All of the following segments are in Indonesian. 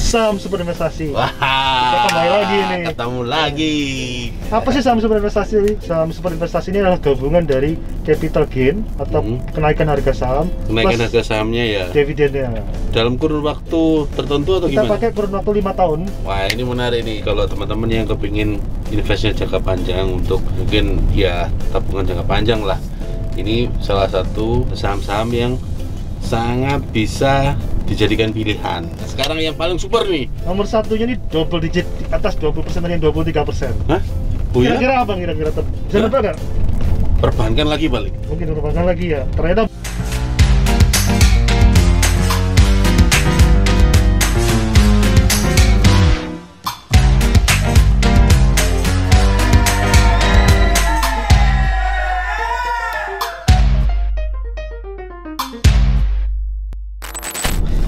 Saham Super Investasi. Wah, kita kembali lagi nih. Ketemu lagi. Apa sih saham super investasi? Saham super investasi ini adalah gabungan dari capital gain atau kenaikan harga saham, Kenaikan plus harga sahamnya ya. dividennya. Dalam kurun waktu tertentu atau Kita gimana? pakai kurun waktu 5 tahun. Wah, ini menarik nih kalau teman-teman yang kepingin investnya jangka panjang untuk mungkin ya tabungan jangka panjang lah. Ini salah satu saham-saham yang sangat bisa dijadikan pilihan. Sekarang yang paling super nih. Nomor satunya ini double digit di atas 20% dan 23%. Hah? Oh ya? Kira-kira apa kira-kira? Bisa nebak nggak? Perbankan lagi balik. Mungkin perbankan lagi ya. Ternyata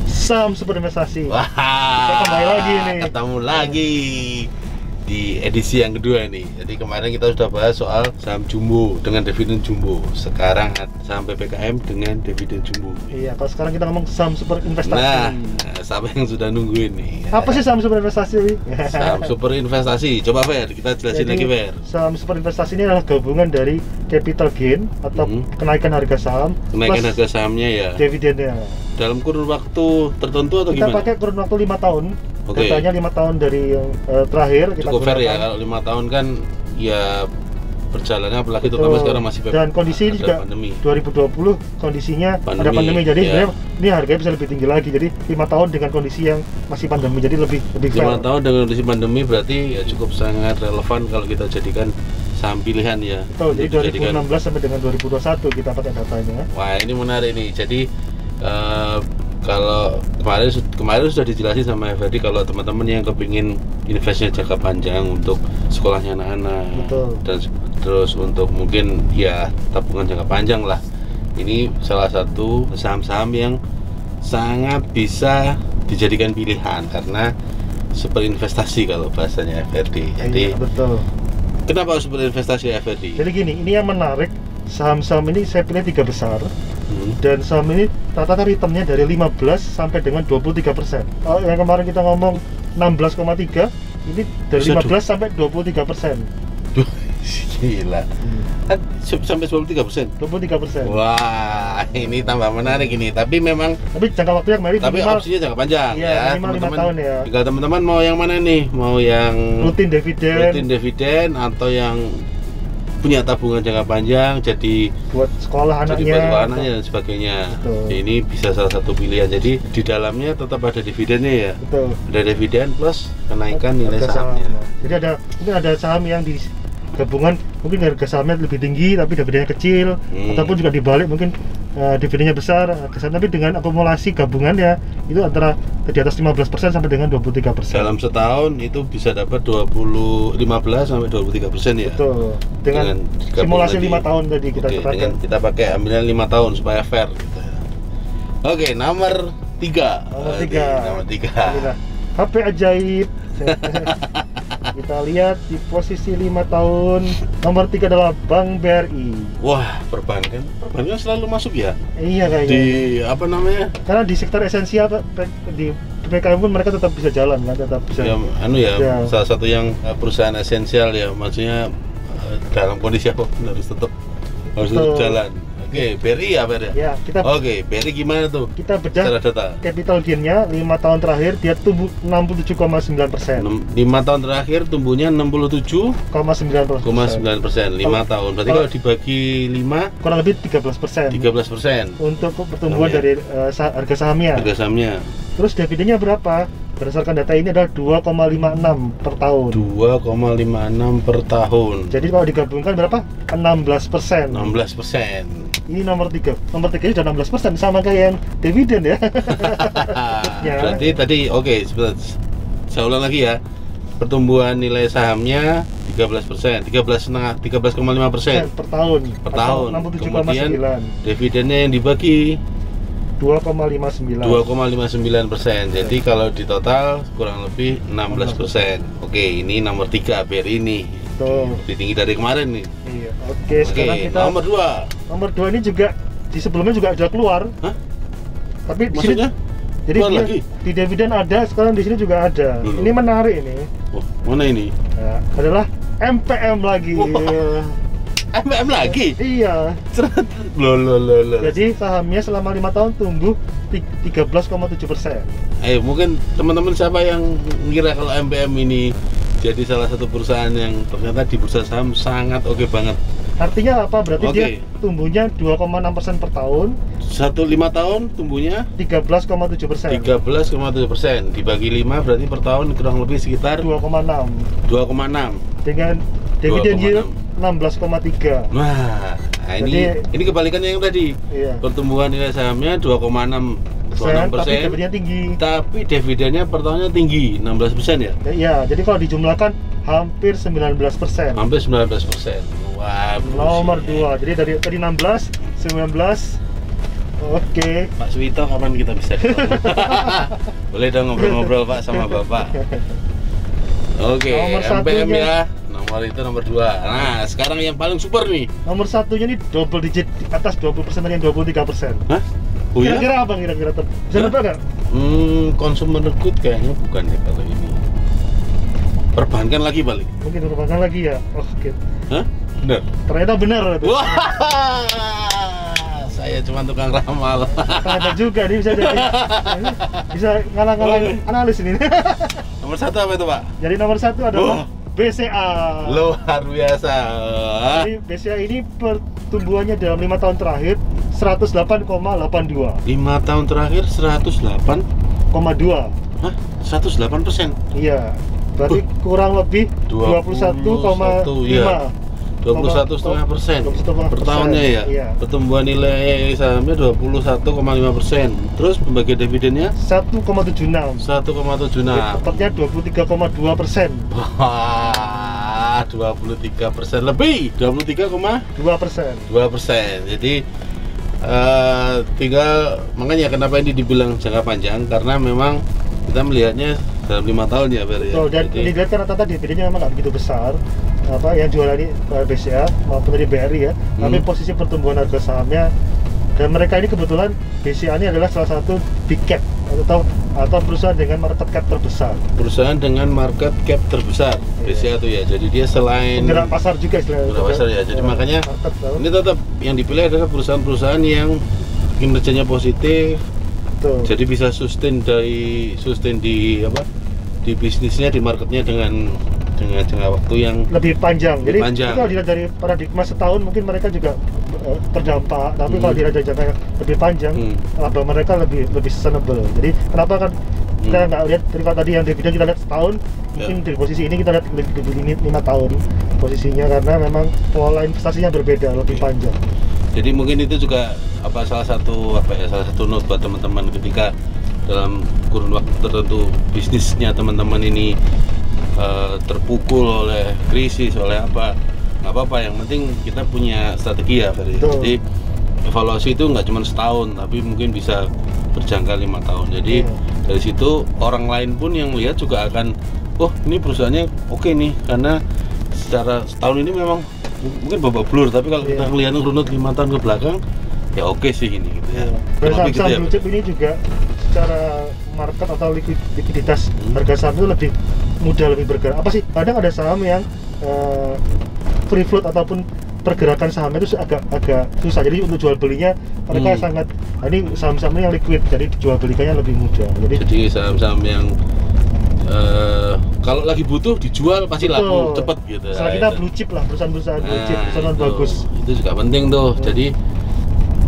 saham super investasi. Wah, kita kembali lagi nih. Ketemu lagi di edisi yang kedua nih. Jadi kemarin kita sudah bahas soal saham jumbo dengan dividen jumbo. Sekarang saham PPKM dengan dividen jumbo. Iya, kalau sekarang kita ngomong saham super investasi. Nah, siapa yang sudah nungguin nih? Apa sih saham super investasi? Saham super investasi. Coba Fer, kita jelasin Jadi, lagi Fer. saham super investasi ini adalah gabungan dari capital gain atau kenaikan harga saham, Kenaikan plus harga sahamnya ya. dividennya. Dalam kurun waktu tertentu atau Kita gimana? pakai kurun waktu 5 tahun. Oke. Datanya 5 tahun dari yang terakhir kita Cukup fair ya, gunakan. kalau 5 tahun kan ya perjalanannya apalagi terutama Betul. sekarang masih Dan kondisi ada juga pandemi. 2020 kondisinya ada Pandemi, pandemi, jadi ya. sebenarnya ini harganya bisa lebih tinggi lagi. Jadi 5 tahun dengan kondisi yang masih pandemi, jadi lebih 5 fair. tahun dengan kondisi pandemi berarti ya cukup sangat relevan kalau kita jadikan saham pilihan ya. Betul, jadi Untuk dijadikan- 2016 sampai dengan 2021 kita pakai datanya. Wah, ini menarik nih. Jadi kalau kemarin sudah dijelasin sama Ferdi kalau teman-teman yang kepingin investnya jangka panjang untuk sekolahnya anak-anak Betul. dan terus untuk mungkin ya tabungan jangka panjang lah. Ini salah satu saham-saham yang sangat bisa dijadikan pilihan karena super investasi kalau bahasanya Ferdi. Jadi Iya, betul. kenapa harus super investasi Ferdi? Jadi gini, ini yang menarik, saham-saham ini saya pilih 3 besar. Hmm. Dan saham ini rata-rata returnnya dari 15 sampai dengan 23%. Kalau yang kemarin kita ngomong 16,3, ini dari Bisa 15 sampai 23%. Duh, gila. Kan sampai 23%. 23%. Wah, ini tambah menarik ini. Tapi memang Tapi jangka waktunya kemarin tapi minimal opsinya jangka panjang Iya, ya. minimal 5 Teman-teman, tahun ya. tinggal teman-teman mau yang mana nih? Mau yang rutin dividen rutin dividen atau yang punya tabungan jangka panjang jadi buat sekolah jadi anaknya. buat sekolah anaknya dan sebagainya. Betul. Ini bisa salah satu pilihan. Jadi di dalamnya tetap ada dividennya ya. Betul. Ada dividen plus kenaikan nilai Harga saham. sahamnya. Jadi mungkin ada saham yang di gabungan mungkin harga sahamnya lebih tinggi tapi dividennya kecil, ataupun juga dibalik mungkin dividennya besar harga saham, tapi dengan akumulasi gabungannya itu antara di atas 15% sampai dengan 23%. Dalam setahun itu bisa dapat 15 sampai 23% ya. Betul. Dengan digabung simulasi tadi. 5 tahun tadi kita Oke, terapkan. dengan kita pakai ambilnya 5 tahun supaya fair gitu ya. Oke, nomor 3. Nomor 3. Nomor 3. Inilah HP ajaib. Kita lihat di posisi 5 tahun nomor 3 adalah Bank BRI. Wah, perbankan selalu masuk ya. Iya kayaknya. Di apa namanya? Karena di sektor esensial di PPKM pun mereka tetap bisa jalan kan, tetap bisa. Ya, Ya. salah satu yang perusahaan esensial ya, maksudnya dalam kondisi apa harus tetap Betul. jalan. Oke, BRI ya, BRI. Ya, kita Oke, BRI gimana tuh? kita Secara bedah data. capital gain-nya 5 tahun terakhir dia tumbuh 67,9%. 5 tahun terakhir tumbuhnya 67,9%. 0,9%. 5 tahun. Berarti kalau dibagi 5 Kurang lebih 13%. 13% Untuk pertumbuhan Sahamnya. dari harga sahamnya. harga sahamnya. Terus dividennya berapa? Berdasarkan data ini adalah 2,56 per tahun. 2,56 per tahun. Jadi kalau digabungkan berapa? 16%. 16%. Ini nomor 3. Nomor 3 sudah 16%, sama kayak yang dividen ya. Ya. Berarti tadi oke, sebentar. Saya ulang lagi ya. Pertumbuhan nilai sahamnya 13%, 13,5% per tahun. per Atau tahun. 67,9. Kemudian dividennya yang dibagi 2,59. 2,59%. Jadi kalau di total kurang lebih 16%. Oke, ini nomor 3 BRI ini. Betul. Lebih tinggi dari kemarin nih. Iya. Oke, sekarang Oke, kita nomor 2. nomor 2 ini juga di sebelumnya juga sudah keluar. Hah? Tapi di sini Maksudnya? di Jadi lagi? di dividen ada, sekarang di sini juga ada. Ini menarik ini. Oh, mana ini? Nah, adalah MPM lagi. MPM lagi? Iya. Loh. Jadi sahamnya selama 5 tahun tumbuh 13,7%. Ayo, mungkin teman-teman siapa yang ngira kalau MPM ini jadi salah satu perusahaan yang ternyata di bursa saham sangat oke banget. Artinya apa? Berarti dia tumbuhnya 2,6% per tahun. 5 tahun tumbuhnya 13,7%. 13,7%. Dibagi 5 berarti per tahun kurang lebih sekitar 2,6. Dengan dividen yield 16,3. Nah, ini kebalikannya yang tadi. Iya. Pertumbuhan nilai sahamnya 2,6%, tapi dividennya tinggi. Tapi dividennya per tahunnya tinggi, 16% ya? Iya, jadi kalau dijumlahkan hampir 19%. Hampir 19%. Wah, nomor 2. Jadi dari tadi 16, 19. Oke. Pak Suwito, kapan kita bisa ketemu? Boleh dong ngobrol-ngobrol Pak sama Bapak. Oke, MPM ya. Nomor itu nomor 2. Nah, sekarang yang paling super nih. Nomor satunya nih double digit di atas 20% dan yang 23%. Hah? Oh, kira-kira apa kira-kira? Bisa nebak nggak? Consumer good kayaknya bukan ya kalau ini. Perbankan lagi balik. Mungkin perbankan lagi ya. Oke. Hah? Benar. Ternyata benar itu. Wah. Saya cuma tukang ramal. Ternyata juga nih bisa jadi. Bisa ngalang-ngalang analis ini. Nomor 1 apa itu, Pak? Jadi nomor 1 adalah BCA. Luar biasa. Jadi BCA ini pertumbuhannya dalam 5 tahun terakhir 108,82. 5 tahun terakhir 108,2. Hah? 108%? Iya. Berarti kurang lebih 21,5. Iya. 21,5% per tahunnya ya. Iya. Pertumbuhan nilai sahamnya 21,5%. Terus pembagian dividennya 1,76. 1,76. Tepatnya 23,2%. Wah, 23% lebih. 23,2%. 2%. Jadi tinggal makanya kenapa ini dibilang jangka panjang, karena memang kita melihatnya dalam 5 tahun ya, Ber. Betul, dan dilihat kan rata-rata dividennya memang nggak begitu besar. Apa yang jualan ini BCA maupun dari BRI ya, tapi posisi pertumbuhan harga sahamnya, dan mereka ini kebetulan BCA ini adalah salah satu big cap atau perusahaan dengan market cap terbesar. Perusahaan dengan market cap terbesar, BCA itu ya. Jadi dia selain penggerak pasar juga istilahnya. Penggerak pasar ya. Jadi makanya ini tetap yang dipilih adalah perusahaan-perusahaan yang kinerjanya positif. Betul. Jadi bisa sustain di bisnisnya, di marketnya dengan jangka waktu yang lebih panjang. Jadi panjang. kalau dilihat dari paradigma setahun mungkin mereka juga terdampak, tapi kalau dilihat dari jangka lebih panjang, laba mereka lebih sustainable. Jadi kenapa kan kita nggak lihat kalau tadi yang dividen kita lihat setahun, mungkin di posisi ini kita lihat lebih 5 tahun posisinya, karena memang pola investasinya berbeda, lebih panjang. Jadi mungkin itu juga salah satu note buat teman-teman ketika dalam kurun waktu tertentu bisnisnya teman-teman ini terpukul oleh krisis, oleh nggak apa-apa, yang penting kita punya strategi ya, Ferry. Jadi evaluasi itu nggak cuma setahun, tapi mungkin bisa berjangka 5 tahun. Jadi dari situ orang lain pun yang lihat juga akan, oh ini perusahaannya oke nih, karena secara setahun ini memang mungkin babak belur, tapi kalau kita melihat runut 5 tahun ke belakang, ya oke sih ini gitu ya. Saham blue chip ini juga secara market atau likuiditas harga saham itu lebih mudah, lebih bergerak. Apa sih? Kadang ada saham yang free float ataupun pergerakan sahamnya itu agak susah. Jadi untuk jual belinya mereka sangat, ini saham-saham yang liquid, jadi jual belikannya lebih mudah. Jadi saham-saham yang kalau lagi butuh dijual pasti laku cepet gitu. Setelah kita blue chip lah, perusahaan-perusahaan blue chip, perusahaan bagus. Itu juga penting tuh. Jadi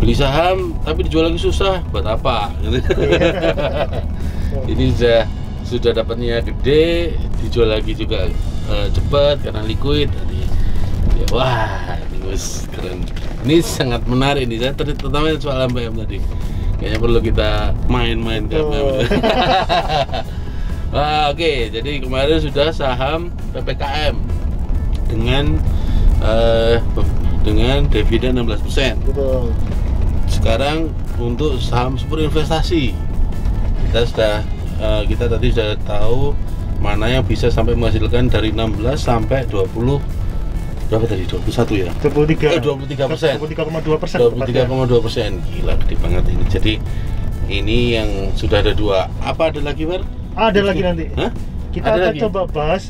beli saham tapi dijual lagi susah, buat apa? Ini sudah dapatnya gede, dijual lagi juga cepat karena liquid. Jadi ya, wah, ini keren. Ini sangat menarik nih. Saya terutama soal MPM tadi. Kayaknya perlu kita main-main ke MPM. Oke, jadi kemarin sudah saham PPKM dengan dividen 16%. Betul. Sekarang untuk saham super investasi, kita tadi sudah tahu mana yang bisa sampai menghasilkan dari 16 sampai 20, berapa tadi? 21 ya? 23%. 23%. 23,2%. 23,2%. Gila, gede banget ini. Jadi Ini yang sudah ada 2. Apa ada lagi, Bar? Ada lagi nanti. Hah? Kita Ada akan lagi? coba bahas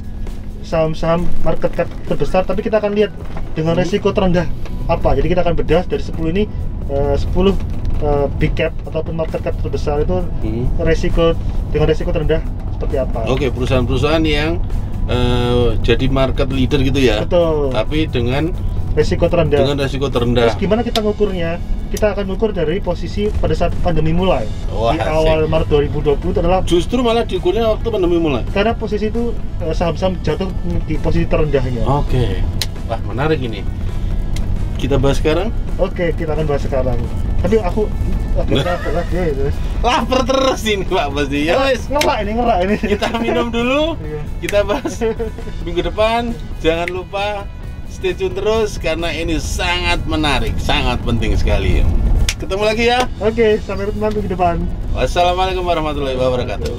saham-saham market cap terbesar, tapi kita akan lihat dengan resiko terendah apa. Jadi kita akan bedah dari 10 ini 10 big cap ataupun market cap terbesar itu resiko dengan resiko terendah seperti apa. Oke, perusahaan-perusahaan yang jadi market leader gitu ya. Betul. Tapi dengan Resiko terendah. resiko terendah. Terus gimana kita ngukurnya? Kita akan ngukur dari posisi pada saat pandemi mulai. Wah, Di asik. awal Maret 2020 itu adalah Justru malah diukurnya waktu pandemi mulai. karena posisi itu saham-saham jatuh di posisi terendahnya. Oke. Wah, menarik ini. Kita bahas sekarang. Oke, kita akan bahas sekarang. Tapi aku agak capek lagi ya, terus. Lapar terus ini, Pak pasti. Ya wes. Ngerak ini. Kita minum dulu. Iya. Kita bahas minggu depan. Jangan lupa stay tune terus karena ini sangat menarik, sangat penting sekali. Ketemu lagi ya. Oke, sampai ketemu minggu depan. Wassalamualaikum warahmatullahi wabarakatuh.